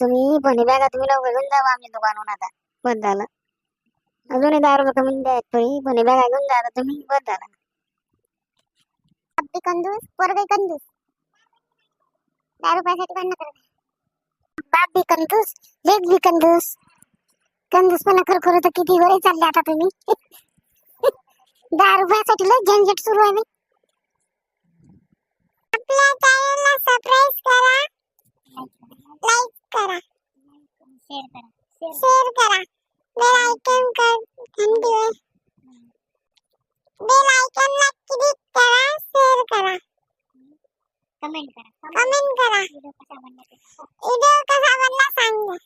तुम्ही पण बॅगा तुम्ही लवकर घेऊन जावा आमच्या दुकानावर. आता बंद झालं. अजूनही 10 रुपये कमी द्यायत पण बॅगा घेऊन जा आता तुम्ही. बंद झालं. अगदी कंजूस पोरगे कंजूस. 10 रुपयासाठी भांडण करत. बाप बी कंजूस लेक बी कंजूस. कंजूसपणा खरखर तर किती वेळ चालले आता तुम्ही. 10 रुपयासाठी लय झंझट सुरू आहे. आपल्या चॅनलला सबस्क्राइब करा, लाईक करा, शेअर करा, बेल आयकॉन घंटी बेल आयकॉनला क्लिक करा, शेअर करा, कमेंट करा. व्हिडिओ कसा बनला सांगा.